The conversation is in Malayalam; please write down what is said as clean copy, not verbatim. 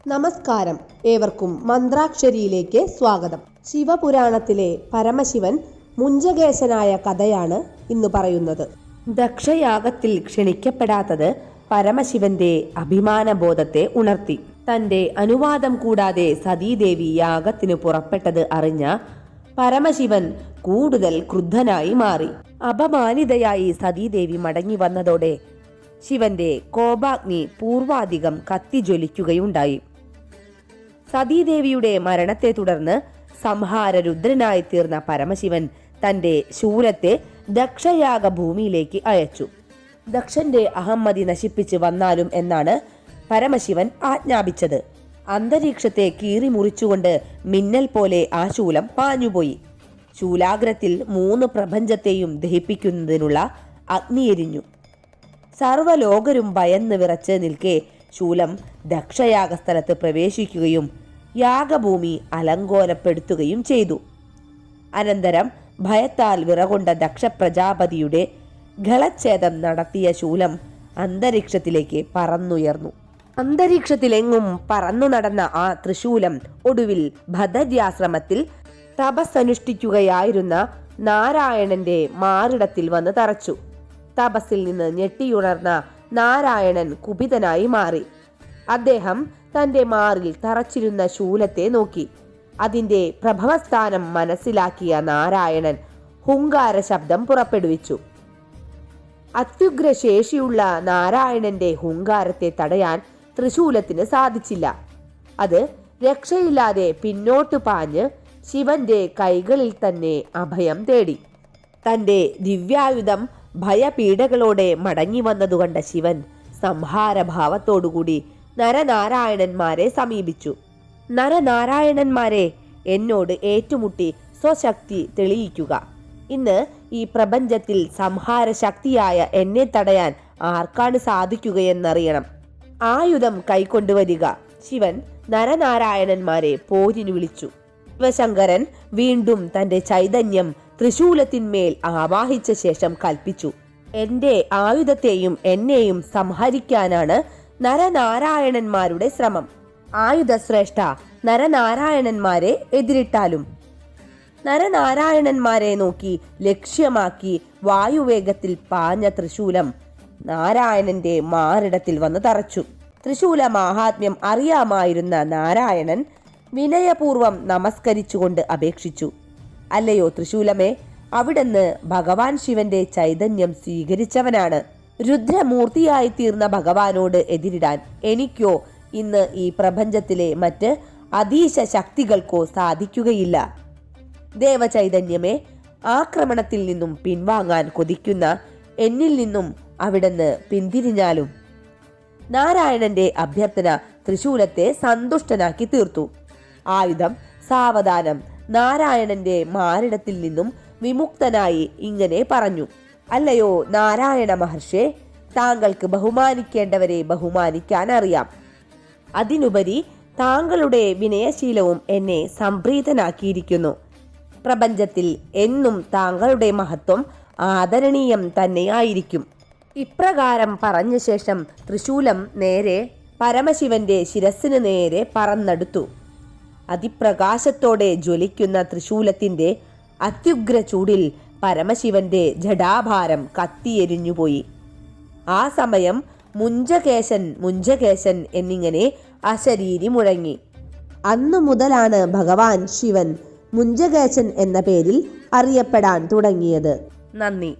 നമസ്കാരം, ഏവർക്കും മന്ത്രാക്ഷരിയിലേക്ക് സ്വാഗതം. ശിവപുരാണത്തിലെ പരമശിവൻ മുഞ്ചകേശനായ കഥയാണ് ഇന്ന് പറയുന്നത്. ദക്ഷയാഗത്തിൽ ക്ഷണിക്കപ്പെടാത്തത് പരമശിവന്റെ അഭിമാനബോധത്തെ ഉണർത്തി. തന്റെ അനുവാദം കൂടാതെ സതീദേവി യാഗത്തിന് പുറപ്പെട്ടത് അറിഞ്ഞ പരമശിവൻ കൂടുതൽ ക്രുദ്ധനായി മാറി. അപമാനിതയായി സതീദേവി മടങ്ങി വന്നതോടെ ശിവന്റെ കോപാഗ്നി പൂർവാധികം കത്തിജ്വലിക്കുകയുണ്ടായി. സതീദേവിയുടെ മരണത്തെ തുടർന്ന് സംഹാരരുദ്രനായി തീർന്ന പരമശിവൻ തന്റെ ശൂലത്തെ ദക്ഷയാഗ ഭൂമിയിലേക്ക് അയച്ചു. ദക്ഷന്റെ അഹമ്മതി നശിപ്പിച്ച് വന്നാലും എന്നാണ് പരമശിവൻ ആജ്ഞാപിച്ചത്. അന്തരീക്ഷത്തെ കീറി മുറിച്ചുകൊണ്ട് മിന്നൽ പോലെ ആ ശൂലം പാഞ്ഞുപോയി. ശൂലാഗ്രത്തിൽ 3 പ്രപഞ്ചത്തെയും ദഹിപ്പിക്കുന്നതിനുള്ള അഗ്നിയെരിഞ്ഞു. സർവലോകരും ഭയന്ന് വിറച്ച് നിൽക്കെ ശൂലം ദക്ഷയാഗസ്ഥലത്ത് പ്രവേശിക്കുകയും യാഗഭൂമി അലങ്കോലപ്പെടുത്തുകയും ചെയ്തു. അനന്തരം ഭയത്താൽ വിറകൊണ്ട ദക്ഷ പ്രജാപതിയുടെ ഗളച്ഛേദം നടത്തിയ ശൂലം അന്തരീക്ഷത്തിലേക്ക് പറന്നുയർന്നു. അന്തരീക്ഷത്തിലെങ്ങും പറന്നു നടന്ന ആ ത്രിശൂലം ഒടുവിൽ ഭദ്രയാശ്രമത്തിൽ തപസ്സനുഷ്ഠിക്കുകയായിരുന്ന നാരായണന്റെ മാറിടത്തിൽ വന്ന് തറച്ചു. തപസ്സിൽ നിന്ന് ഞെട്ടിയുണർന്ന നാരായണൻ കുപിതനായി മാറി. അദ്ദേഹം തന്റെ മാറിൽ തറച്ചിരുന്ന ശൂലത്തെ നോക്കി. അതിന്റെ പ്രഭവസ്ഥാനം മനസ്സിലാക്കിയ നാരായണൻ ഹുങ്കാര ശബ്ദം പുറപ്പെടുവിച്ചു. അത്യുഗ്രശേഷിയുള്ള നാരായണന്റെ ഹുങ്കാരത്തെ തടയാൻ ത്രിശൂലത്തിന് സാധിച്ചില്ല. അത് രക്ഷയില്ലാതെ പിന്നോട്ട് പാഞ്ഞ് ശിവന്റെ കൈകളിൽ തന്നെ അഭയം തേടി. തന്റെ ദിവ്യായുധം ഭയപീഡകളോടെ മടങ്ങി വന്നതുകണ്ട ശിവൻ സംഹാരഭാവത്തോടുകൂടി നരനാരായണന്മാരെ സമീപിച്ചു. നരനാരായണന്മാരെ, എന്നോട് ഏറ്റുമുട്ടി സ്വശക്തി തെളിയിക്കുക. ഇന്ന് ഈ പ്രപഞ്ചത്തിൽ സംഹാരശക്തിയായ എന്നെ തടയാൻ ആർക്കാണ് സാധിക്കുകയെന്നറിയണം. ആയുധം കൈക്കൊണ്ടുവരിക. ശിവൻ നരനാരായണന്മാരെ പോരിന് വിളിച്ചു. ശിവശങ്കരൻ വീണ്ടും തന്റെ ചൈതന്യം ത്രിശൂലത്തിന്മേൽ ആവാഹിച്ച ശേഷം കൽപ്പിച്ചു, എന്റെ ആയുധത്തെയും എന്നെയും സംഹരിക്കാനാണ് നരനാരായണന്മാരുടെ ശ്രമം. ആയുധശ്രേഷ്ഠ, നരനാരായണന്മാരെ എതിരിട്ടാലും. നരനാരായണന്മാരെ നോക്കി ലക്ഷ്യമാക്കി വായുവേഗത്തിൽ പാഞ്ഞ ത്രിശൂലം നാരായണന്റെ മാറിടത്തിൽ വന്ന് തറച്ചു. ത്രിശൂല മാഹാത്മ്യം അറിയാമായിരുന്ന നാരായണൻ വിനയപൂർവം നമസ്കരിച്ചുകൊണ്ട് അപേക്ഷിച്ചു, അല്ലയോ ത്രിശൂലമേ, അവിടുന്ന് ഭഗവാൻ ശിവന്റെ ചൈതന്യം സ്വീകരിച്ചവനാണ്. രുദ്രമൂർത്തിയായി തീർന്ന ഭഗവാനോട് എതിരിടാൻ എനിക്കോ ഇന്ന് ഈ പ്രപഞ്ചത്തിലെ മറ്റ് അതീശ ശക്തികൾക്കോ സാധിക്കുകയില്ല. ദേവചൈതന്യമേ, ആക്രമണത്തിൽ നിന്നും പിൻവാങ്ങാൻ കൊതിക്കുന്ന എന്നിൽ നിന്നും അവിടുന്ന് പിന്തിരിഞ്ഞാലും. നാരായണന്റെ അഭ്യർത്ഥന ത്രിശൂലത്തെ സന്തുഷ്ടനാക്കി തീർത്തു. ആയുധം സാവധാനം നാരായണന്റെ മാറിടത്തിൽ നിന്നും വിമുക്തനായി ഇങ്ങനെ പറഞ്ഞു, അല്ലയോ നാരായണ മഹർഷേ, താങ്കൾക്ക് ബഹുമാനിക്കേണ്ടവരെ ബഹുമാനിക്കാൻ അറിയാം. അതിനുപരി താങ്കളുടെ വിനയശീലവും എന്നെ സംപ്രീതനാക്കിയിരിക്കുന്നു. പ്രപഞ്ചത്തിൽ എന്നും താങ്കളുടെ മഹത്വം ആദരണീയം തന്നെയായിരിക്കും. ഇപ്രകാരം പറഞ്ഞ ശേഷം ത്രിശൂലം നേരെ പരമശിവന്റെ ശിരസിന് നേരെ പറന്നെടുത്തു. അതിപ്രകാശത്തോടെ ജ്വലിക്കുന്ന ത്രിശൂലത്തിന്റെ അത്യുഗ്ര ചൂടിൽ പരമശിവന്റെ ജഡാഭാരം കത്തിയെരിഞ്ഞുപോയി. ആ സമയം മുഞ്ചകേശൻ മുഞ്ചകേശൻ എന്നിങ്ങനെ അശരീരി മുഴങ്ങി. അന്നു മുതലാണ് ഭഗവാൻ ശിവൻ മുഞ്ചകേശൻ എന്ന പേരിൽ അറിയപ്പെടാൻ തുടങ്ങിയത്. നന്ദി.